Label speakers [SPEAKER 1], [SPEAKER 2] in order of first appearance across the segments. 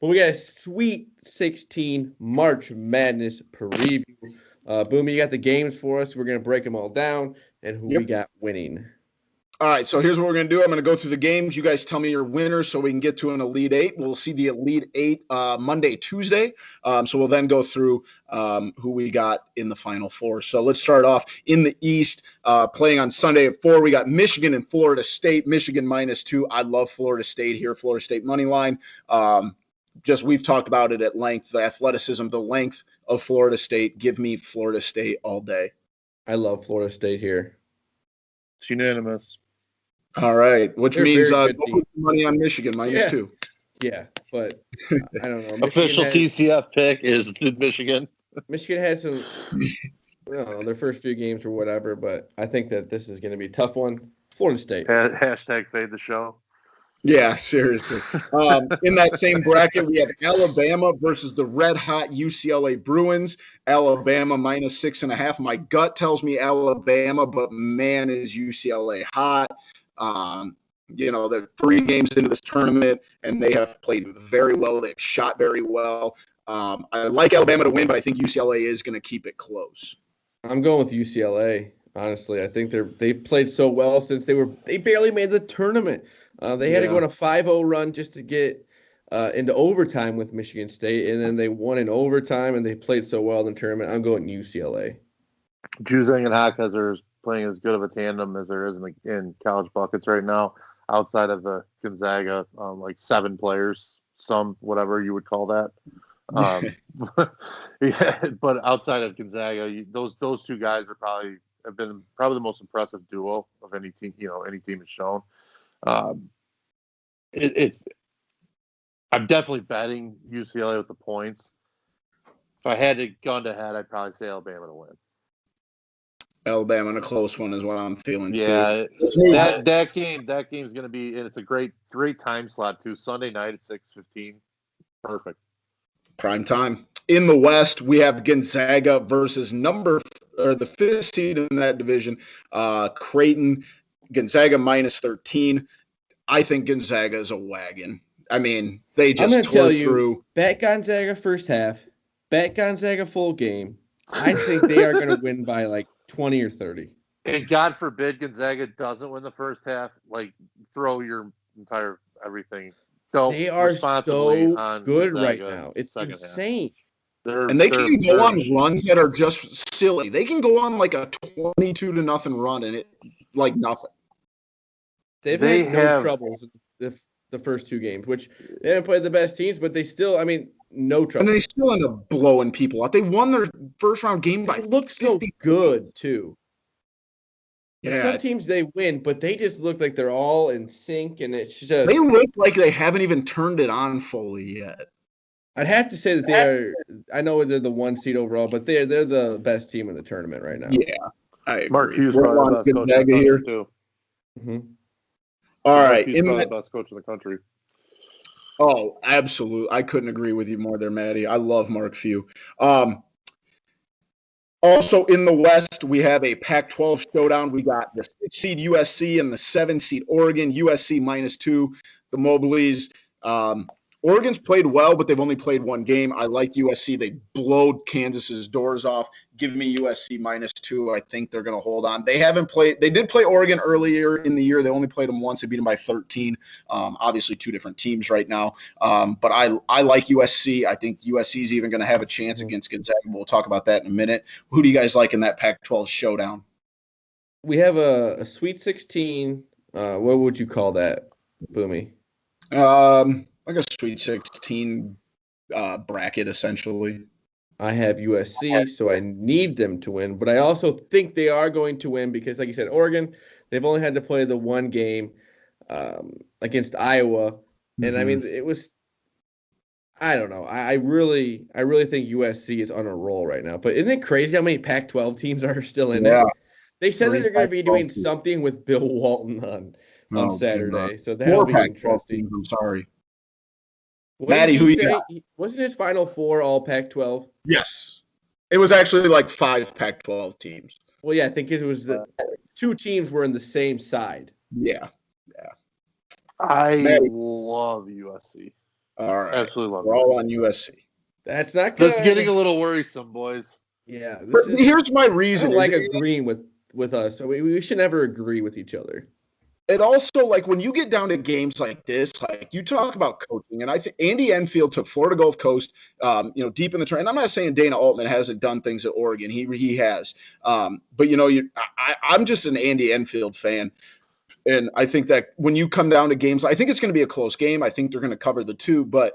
[SPEAKER 1] Well, we got a Sweet 16 March Madness preview. Boomy, you got the games for us. We're going to break them all down and who we got winning.
[SPEAKER 2] All right, so here's what we're going to do. I'm going to go through the games. You guys tell me your winners so we can get to an Elite Eight. We'll see the Elite Eight Monday, Tuesday. So we'll then go through who we got in the Final Four. So let's start off in the East. Playing on Sunday at 4, we got Michigan and Florida State. Michigan -2. I love Florida State here. Florida State money line. Just we've talked about it at length. The athleticism, the length of Florida State. Give me Florida State all day.
[SPEAKER 1] I love Florida State here.
[SPEAKER 3] It's unanimous.
[SPEAKER 2] All right, which means money on Michigan -2.
[SPEAKER 1] Yeah, but I don't know.
[SPEAKER 3] Official TCF pick is Michigan.
[SPEAKER 1] Michigan had some, their first few games or whatever, but I think that this is going to be a tough one. Florida State.
[SPEAKER 3] Hashtag fade the show.
[SPEAKER 2] Yeah, seriously. In that same bracket, we have Alabama versus the red-hot UCLA Bruins. Alabama -6.5. My gut tells me Alabama, but man, is UCLA hot. They're 3 games into this tournament, and they have played very well. They've shot very well. I like Alabama to win, but I think UCLA is going to keep it close.
[SPEAKER 1] I'm going with UCLA. Honestly, I think they played so well since they barely made the tournament. They had to go on a 5-0 run just to get into overtime with Michigan State, and then they won in overtime, and they played so well in the tournament. I'm going UCLA.
[SPEAKER 3] Juzang and Hawkins are playing as good of a tandem as there is in college buckets right now, outside of the Gonzaga, 7 players, some whatever you would call that. Yeah, but outside of Gonzaga, those 2 guys have been the most impressive duo of any team. Any team has shown. I'm definitely betting UCLA with the points. If I had it gone to head, I'd probably say Alabama to win.
[SPEAKER 2] Alabama in a close one is what I'm feeling too.
[SPEAKER 3] Yeah, that game's going to be, and it's a great time slot too. Sunday night at 6:15, perfect.
[SPEAKER 2] Prime time. In the West, we have Gonzaga versus the 5th seed in that division, Creighton. Gonzaga -13. I think Gonzaga is a wagon. I mean, they just tore through.
[SPEAKER 1] Bet Gonzaga first half. Bet Gonzaga full game. I think they are going to win by 20 or 30.
[SPEAKER 3] And God forbid Gonzaga doesn't win the first half. Throw your entire everything.
[SPEAKER 1] They are so good right now. It's insane.
[SPEAKER 2] They can go on runs that are just silly. They can go on a 22-0 run and it nothing.
[SPEAKER 1] They've had no troubles the first 2 games, which they haven't played the best teams, but they still, no trouble.
[SPEAKER 2] And they still end up blowing people out. They won their first round game by.
[SPEAKER 1] They look so good too.
[SPEAKER 2] Yeah,
[SPEAKER 1] some teams they win, but they just look like they're all in sync, and it's just
[SPEAKER 2] they look like they haven't even turned it on fully yet.
[SPEAKER 1] I'd have to say that they are. I know they're the 1 seed overall, but they're the best team in the tournament right now.
[SPEAKER 2] Yeah, I agree.
[SPEAKER 3] Mark Hughes probably the best coach in the country here too.
[SPEAKER 1] Mm-hmm.
[SPEAKER 2] All right,
[SPEAKER 3] He's probably the best coach in the country.
[SPEAKER 2] Oh, absolutely. I couldn't agree with you more there, Maddie. I love Mark Few. Also in the West, we have a Pac-12 showdown. We got the 6 seed USC and the 7 seed Oregon. USC -2. The Mobleys. Oregon's played well, but they've only played 1 game. I like USC. They blowed Kansas's doors off. Give me USC -2. I think they're going to hold on. They haven't played. They did play Oregon earlier in the year. They only played them once. They beat them by 13. Obviously, 2 different teams right now. But I like USC. I think USC is even going to have a chance against Gonzaga. We'll talk about that in a minute. Who do you guys like in that Pac-12 showdown?
[SPEAKER 1] We have a Sweet 16. What would you call that, Boomy?
[SPEAKER 2] Like a Sweet 16 bracket, essentially.
[SPEAKER 1] I have USC, so I need them to win. But I also think they are going to win because, like you said, Oregon, they've only had to play the 1 game against Iowa. And, it was – I don't know. I really think USC is on a roll right now. But isn't it crazy how many Pac-12 teams are still in there? They said that they're going to be doing something with Bill Walton on Saturday. So that'll be interesting.
[SPEAKER 2] I'm sorry.
[SPEAKER 1] Maddie, who you got? Wasn't his Final Four all Pac-12?
[SPEAKER 2] Yes. It was actually 5 Pac-12 teams.
[SPEAKER 1] Well, yeah, I think it was the 2 teams were in the same side.
[SPEAKER 2] Yeah.
[SPEAKER 3] I love USC.
[SPEAKER 2] All right.
[SPEAKER 3] Absolutely love
[SPEAKER 2] We're all on USC.
[SPEAKER 1] That's not
[SPEAKER 3] That's
[SPEAKER 1] good.
[SPEAKER 3] getting a little worrisome, boys.
[SPEAKER 1] Yeah,
[SPEAKER 2] Here's my
[SPEAKER 1] I
[SPEAKER 2] reason.
[SPEAKER 1] don't like agreeing with us. So we should never agree with each other.
[SPEAKER 2] It also, like, when you get down to games like this, like, you talk about coaching, and I think Andy Enfield took Florida Gulf Coast, deep in the tournament. I'm not saying Dana Altman hasn't done things at Oregon. He has. But, I'm just an Andy Enfield fan. And I think that when you come down to games, I think it's going to be a close game. I think they're going to cover the two, but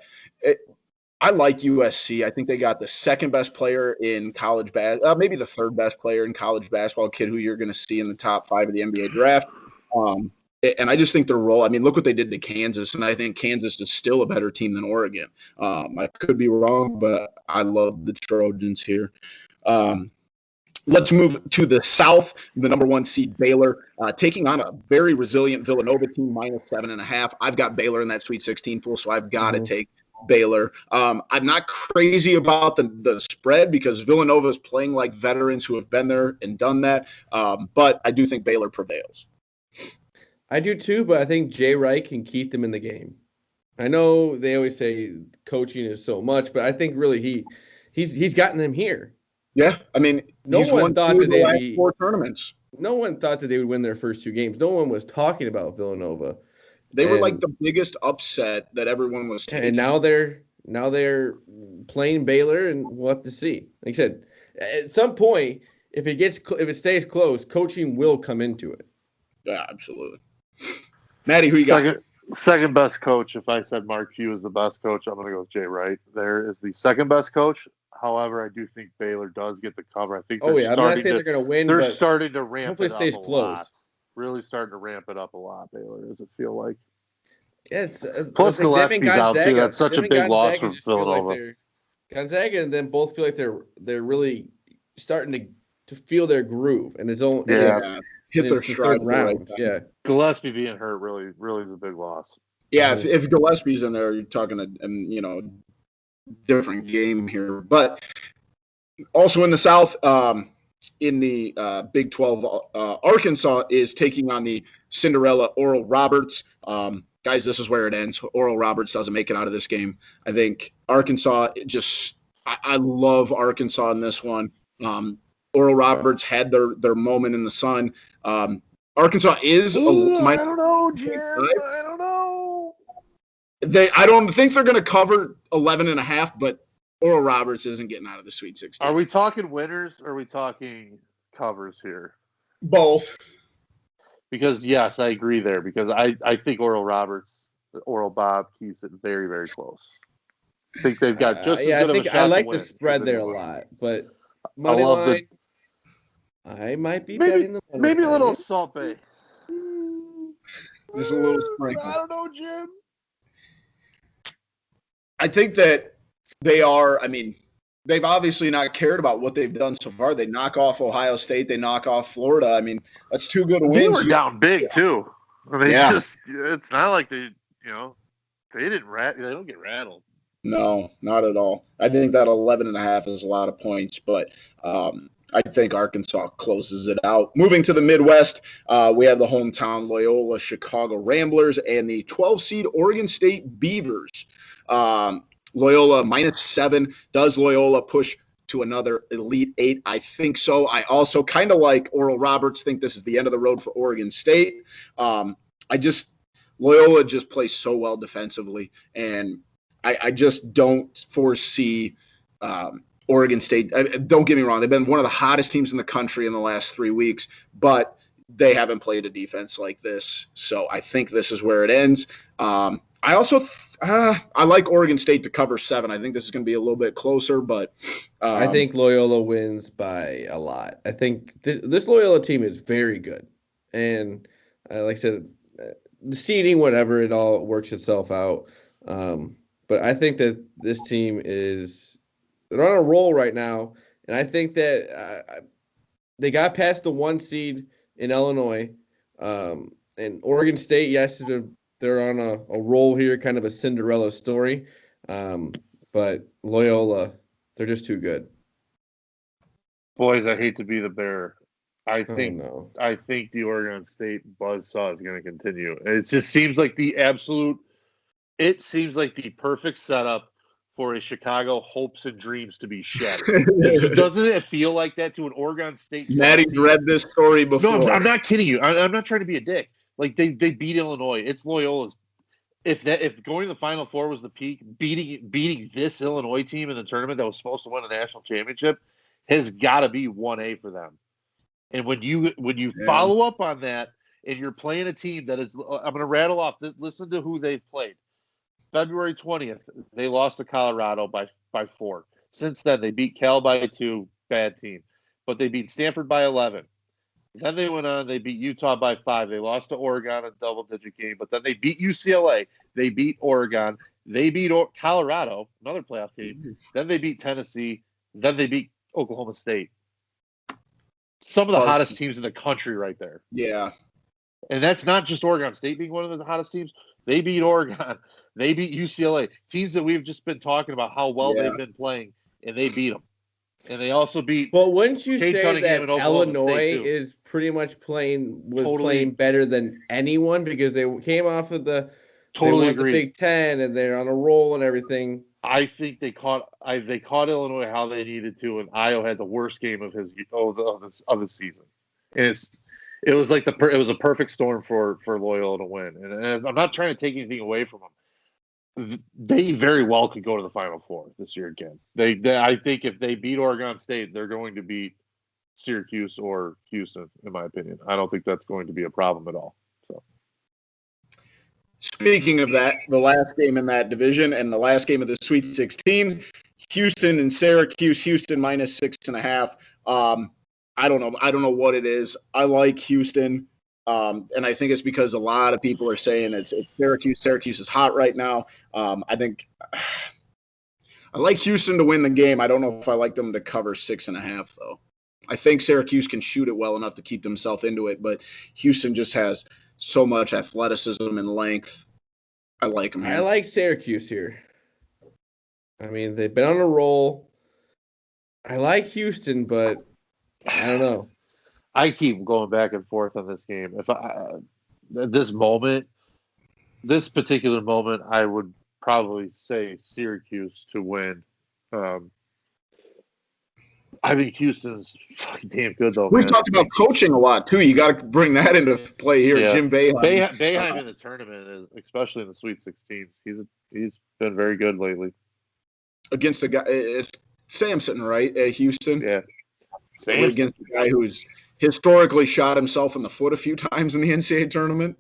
[SPEAKER 2] I like USC. I think they got the second best player in college maybe the third best player in college basketball, kid who you're going to see in the top 5 of the NBA draft. And I just think their role. I mean, look what they did to Kansas, and I think Kansas is still a better team than Oregon. I could be wrong, but I love the Trojans here. Let's move to the South. The number 1 seed Baylor taking on a very resilient Villanova team, -7.5. I've got Baylor in that Sweet 16 pool, so I've got to take Baylor. I'm not crazy about the spread because Villanova is playing like veterans who have been there and done that. But I do think Baylor prevails.
[SPEAKER 1] I do too, but I think Jay Wright can keep them in the game. I know they always say coaching is so much, but I think really he's gotten them here.
[SPEAKER 2] Yeah, I mean,
[SPEAKER 1] no one thought that they'd be
[SPEAKER 2] 4 tournaments.
[SPEAKER 1] No one thought that they would win their first 2 games. No one was talking about Villanova.
[SPEAKER 2] They were like the biggest upset that everyone was taking.
[SPEAKER 1] And now they're playing Baylor, and we'll have to see. Like I said, at some point, if it stays close, coaching will come into it.
[SPEAKER 2] Yeah, absolutely. Maddie, who you got?
[SPEAKER 3] Second best coach. If I said Mark Hugh is the best coach, I'm going to go with Jay Wright. There is the second best coach. However, I do think Baylor does get the cover. I think.
[SPEAKER 1] I'm not saying they're going to win.
[SPEAKER 3] They're
[SPEAKER 1] but
[SPEAKER 3] starting to ramp
[SPEAKER 1] hopefully
[SPEAKER 3] it up
[SPEAKER 1] stays
[SPEAKER 3] a
[SPEAKER 1] close.
[SPEAKER 3] lot. Really starting to ramp it up a lot. Baylor, does it feel like?
[SPEAKER 1] Yeah, it's
[SPEAKER 3] plus Gillespie's out too. That's such a big loss for Villanova.
[SPEAKER 1] Like Gonzaga and them both feel like they're really starting to feel their groove, and his own
[SPEAKER 2] hit their stride
[SPEAKER 1] round. Yeah,
[SPEAKER 3] Gillespie being hurt really is a big loss.
[SPEAKER 2] Yeah, if Gillespie's in there, you're talking a different game here. But also in the South, in the Big 12, Arkansas is taking on the Cinderella Oral Roberts. Guys, this is where it ends. Oral Roberts doesn't make it out of this game. I think Arkansas I love Arkansas in this one. Oral Roberts had their moment in the sun. Arkansas is
[SPEAKER 3] I don't know, Jim. I don't know.
[SPEAKER 2] I don't think they're going to cover 11.5, but Oral Roberts isn't getting out of the Sweet 16.
[SPEAKER 3] Are we talking winners or are we talking covers here?
[SPEAKER 2] Both.
[SPEAKER 3] Because, yes, I agree there. Because I think Oral Bob keeps it very, very close. I think they've got just as good of a shot
[SPEAKER 1] I like
[SPEAKER 3] to win
[SPEAKER 1] the spread there a lot. But money line, I might be betting the money
[SPEAKER 3] maybe
[SPEAKER 1] line.
[SPEAKER 3] a little Salt Bay.
[SPEAKER 2] Just a little sprinkle.
[SPEAKER 3] I don't know, Jim.
[SPEAKER 2] I think that they are, they've obviously not cared about what they've done so far. They knock off Ohio State. They knock off Florida. That's 2 good wins.
[SPEAKER 3] They were down big, too. It's not like they don't get rattled.
[SPEAKER 2] No, not at all. I think that 11.5 is a lot of points, but I think Arkansas closes it out. Moving to the Midwest, we have the hometown Loyola Chicago Ramblers and the 12 seed Oregon State Beavers. Loyola -7. Does Loyola push to another Elite 8? I think so. I also kind of like Oral Roberts, think this is the end of the road for Oregon State. Loyola just plays so well defensively, and I just don't foresee Oregon State. Don't get me wrong. They've been one of the hottest teams in the country in the last 3 weeks, but they haven't played a defense like this. So I think this is where it ends. I also I like Oregon State to cover 7. I think this is going to be a little bit closer, but
[SPEAKER 1] I think Loyola wins by a lot. I think this Loyola team is very good, and like I said, the seeding, whatever, it all works itself out. But I think that this team they're on a roll right now, and I think that they got past the 1 seed in Illinois, and Oregon State. Yes, they're on a roll here, kind of a Cinderella story. But Loyola, they're just too good.
[SPEAKER 3] Boys, I hate to be the bearer. I think the Oregon State buzzsaw is going to continue. It just seems like the absolute It seems like the perfect setup for a Chicago hopes and dreams to be shattered. Doesn't it feel like that to an Oregon State?
[SPEAKER 2] Maddie's read this story before.
[SPEAKER 3] No, I'm not kidding you. I'm not trying to be a dick. Like they beat Illinois. It's Loyola's. If going to the Final Four was the peak, beating this Illinois team in the tournament that was supposed to win a national championship has got to be 1A for them. And when you follow up on that and you're playing a team that is, I'm going to rattle off. Listen to who they've played. February 20th, they lost to Colorado by 4. Since then, they beat Cal by 2, bad team. But they beat Stanford by 11. Then they went on, they beat Utah by 5. They lost to Oregon in a double-digit game. But then they beat UCLA. They beat Oregon. They beat Colorado, another playoff team. Then they beat Tennessee. Then they beat Oklahoma State. Some of the hottest teams in the country right there.
[SPEAKER 2] Yeah.
[SPEAKER 3] And that's not just Oregon State being one of the hottest teams. They beat Oregon. They beat UCLA. Teams that we've just been talking about how well they've been playing, and they beat them. And they also beat.
[SPEAKER 1] Well, wouldn't you
[SPEAKER 3] Cade
[SPEAKER 1] say
[SPEAKER 3] Cunningham
[SPEAKER 1] that
[SPEAKER 3] and Oklahoma
[SPEAKER 1] Illinois
[SPEAKER 3] State, too.
[SPEAKER 1] is pretty much playing better than anyone because they came off of the
[SPEAKER 3] Totally
[SPEAKER 1] the
[SPEAKER 3] agree.
[SPEAKER 1] Big Ten and they're on a roll and everything.
[SPEAKER 3] I think they caught Illinois how they needed to, and Io had the worst game of his season. And it was like it was a perfect storm for Loyola to win. And I'm not trying to take anything away from them. They very well could go to the Final Four this year again. I think if they beat Oregon State, they're going to beat Syracuse or Houston, in my opinion. I don't think that's going to be a problem at all. So.
[SPEAKER 2] Speaking of that, the last game in that division and the last game of the Sweet 16, Houston and Syracuse. Houston minus 6.5. I don't know what it is. I like Houston, and I think it's because a lot of people are saying it's Syracuse. Syracuse is hot right now. I think I like Houston to win the game. I don't know if I like them to cover 6.5 though. I think Syracuse can shoot it well enough to keep themselves into it, but Houston just has so much athleticism and length. I like them here.
[SPEAKER 1] I like Syracuse here. I mean, they've been on a roll. I like Houston, but I don't know.
[SPEAKER 3] I keep going back and forth on this game. At this particular moment, I would probably say Syracuse to win. I think Houston's fucking damn good, though.
[SPEAKER 2] We've talked about coaching a lot, too. You got to bring that into play here.
[SPEAKER 3] Yeah.
[SPEAKER 2] Jim Boeheim.
[SPEAKER 3] Boeheim in the tournament, especially in the Sweet 16s, he's been very good lately.
[SPEAKER 2] Against a guy, it's Sampson, right? At Houston.
[SPEAKER 3] Yeah.
[SPEAKER 2] Sampson. Against a guy who's historically shot himself in the foot a few times in the NCAA tournament.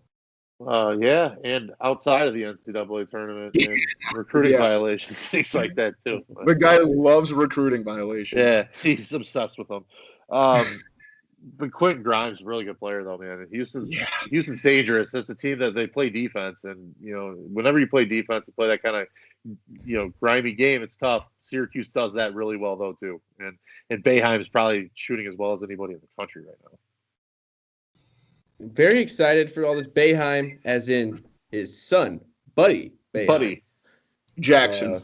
[SPEAKER 3] Yeah, and outside of the NCAA tournament and recruiting violations, things like that too.
[SPEAKER 2] The guy loves recruiting violations.
[SPEAKER 3] Yeah, he's obsessed with them. But Quentin Grimes is a really good player, though, man. And Houston's dangerous. It's a team that they play defense, and whenever you play defense and play that kind of grimy game, it's tough. Syracuse does that really well, though, too. And Boeheim is probably shooting as well as anybody in the country right now.
[SPEAKER 1] Very excited for all this Boeheim, as in his son, Buddy Boeheim.
[SPEAKER 3] Buddy
[SPEAKER 2] Jackson.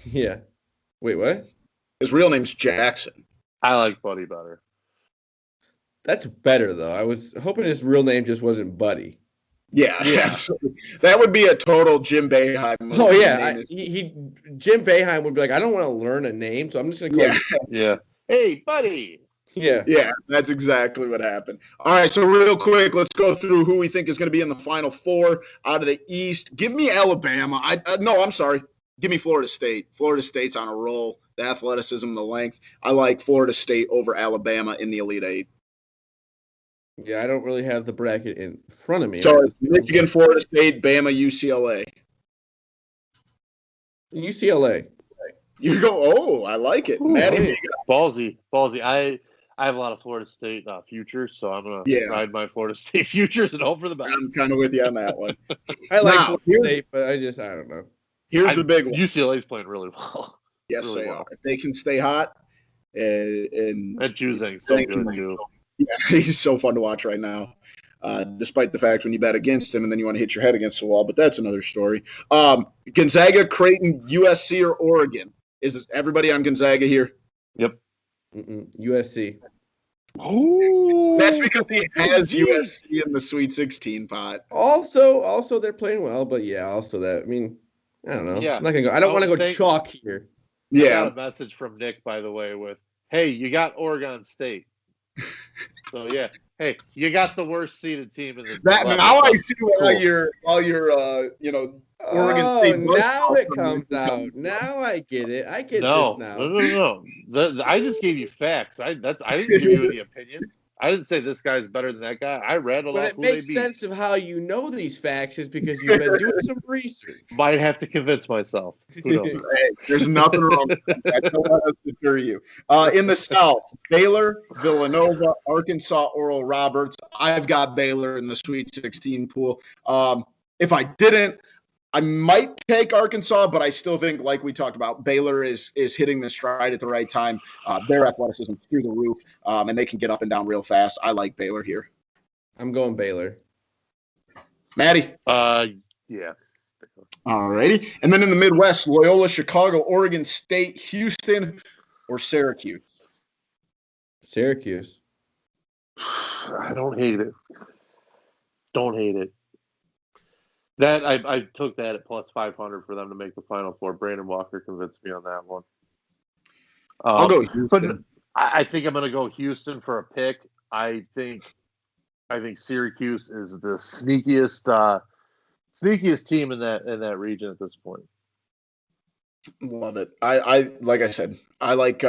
[SPEAKER 1] Yeah. Wait, what?
[SPEAKER 2] His real name's Jackson.
[SPEAKER 3] I like Buddy better.
[SPEAKER 1] That's better, though. I was hoping his real name just wasn't Buddy.
[SPEAKER 2] Yeah. That would be a total Jim Boeheim movie.
[SPEAKER 1] Oh, yeah. Jim Boeheim would be like, I don't want to learn a name, so I'm just going to call you.
[SPEAKER 3] Yeah. Hey, Buddy.
[SPEAKER 1] Yeah.
[SPEAKER 2] Yeah, that's exactly what happened. All right, so real quick, let's go through who we think is going to be in the Final Four out of the East. Give me Alabama. No, I'm sorry. Give me Florida State. Florida State's on a roll. The athleticism, the length. I like Florida State over Alabama in the Elite Eight.
[SPEAKER 1] Yeah, I don't really have the bracket in front of me.
[SPEAKER 2] So it's Michigan, Florida State, Bama, UCLA.
[SPEAKER 1] UCLA.
[SPEAKER 2] You go, I like it.
[SPEAKER 3] Ooh,
[SPEAKER 2] Maddie,
[SPEAKER 3] ballsy. I have a lot of Florida State futures, so I'm going to ride my Florida State futures and hope for the best.
[SPEAKER 2] I'm kind of with you on that one.
[SPEAKER 1] I like Florida State, but I don't know.
[SPEAKER 2] Here's the big one.
[SPEAKER 3] UCLA's playing really well.
[SPEAKER 2] Yes,
[SPEAKER 3] really
[SPEAKER 2] they
[SPEAKER 3] well.
[SPEAKER 2] are. If they can stay hot. And
[SPEAKER 3] Juzang's so good, too.
[SPEAKER 2] Yeah, he's so fun to watch right now, despite the fact when you bet against him and then you want to hit your head against the wall, but that's another story. Gonzaga, Creighton, USC, or Oregon? Is everybody on Gonzaga here?
[SPEAKER 3] Yep.
[SPEAKER 1] USC.
[SPEAKER 3] Oh,
[SPEAKER 2] That's because he has
[SPEAKER 3] Gee.
[SPEAKER 2] USC in the Sweet 16 pot.
[SPEAKER 1] Also, they're playing well, but yeah, also that. I mean, I don't know.
[SPEAKER 3] Yeah.
[SPEAKER 1] I'm not gonna go. I don't want to go
[SPEAKER 3] Thank.
[SPEAKER 1] chalk here.
[SPEAKER 3] I got
[SPEAKER 2] Yeah.
[SPEAKER 3] a message from Nick, by the way, with, "Hey, you got Oregon State." So yeah, hey, you got the worst seeded team in the
[SPEAKER 2] That
[SPEAKER 3] left.
[SPEAKER 2] now I
[SPEAKER 3] So,
[SPEAKER 2] see why
[SPEAKER 3] cool.
[SPEAKER 2] you're Oregon
[SPEAKER 1] Oh,
[SPEAKER 2] State bus
[SPEAKER 1] now
[SPEAKER 2] stop
[SPEAKER 1] it
[SPEAKER 2] from
[SPEAKER 1] comes
[SPEAKER 2] Lincoln
[SPEAKER 1] out.
[SPEAKER 2] comes from.
[SPEAKER 1] Now I get it. I get this
[SPEAKER 3] No, no,
[SPEAKER 1] now.
[SPEAKER 3] no, no. I just gave you facts. I didn't give you any opinion. I didn't say this guy's better than that guy. I rattled
[SPEAKER 1] But
[SPEAKER 3] off
[SPEAKER 1] it
[SPEAKER 3] who they
[SPEAKER 1] makes
[SPEAKER 3] beat.
[SPEAKER 1] sense of how you know these facts is because you've been doing some research.
[SPEAKER 3] Might have to convince myself. Who knows?
[SPEAKER 2] Hey, there's nothing wrong with that. Don't let us deter you. In the South, Baylor, Villanova, Arkansas, Oral Roberts. I've got Baylor in the Sweet 16 pool. If I didn't, I might take Arkansas, but I still think, like we talked about, Baylor is hitting the stride at the right time. Their athleticism through the roof, and they can get up and down real fast. I like Baylor here.
[SPEAKER 1] I'm going Baylor.
[SPEAKER 2] Maddie.
[SPEAKER 3] Yeah.
[SPEAKER 2] All righty. And then in the Midwest, Loyola, Chicago, Oregon State, Houston, or Syracuse?
[SPEAKER 1] Syracuse.
[SPEAKER 3] I don't hate it. Don't hate it. That I took that at plus 500 for them to make the Final Four. Brandon Walker convinced me on that one.
[SPEAKER 2] I'll go Houston.
[SPEAKER 3] But I think I'm going to go Houston for a pick. I think Syracuse is the sneakiest team in that region at this point.
[SPEAKER 2] Love it. I like I said, I like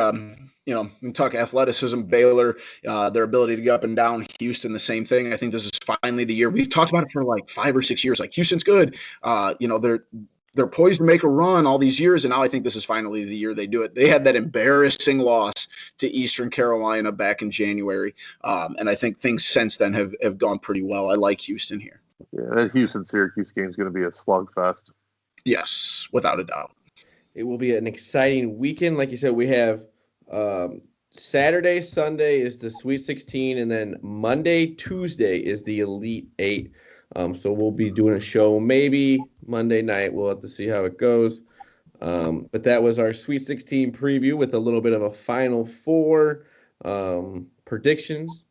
[SPEAKER 2] we talk athleticism, Baylor, their ability to get up and down. Houston, the same thing. I think this is finally the year. We've talked about it for like 5 or 6 years. Like Houston's good. They're poised to make a run all these years, and now I think this is finally the year they do it. They had that embarrassing loss to Eastern Carolina back in January, and I think things since then have gone pretty well. I like Houston here.
[SPEAKER 3] Yeah, that Houston-Syracuse game is going to be a slugfest.
[SPEAKER 2] Yes, without a doubt.
[SPEAKER 1] It will be an exciting weekend. Like you said, we have Saturday, Sunday is the Sweet 16, and then Monday, Tuesday is the Elite 8. So we'll be doing a show maybe Monday night. We'll have to see how it goes. But that was our Sweet 16 preview with a little bit of a Final Four predictions.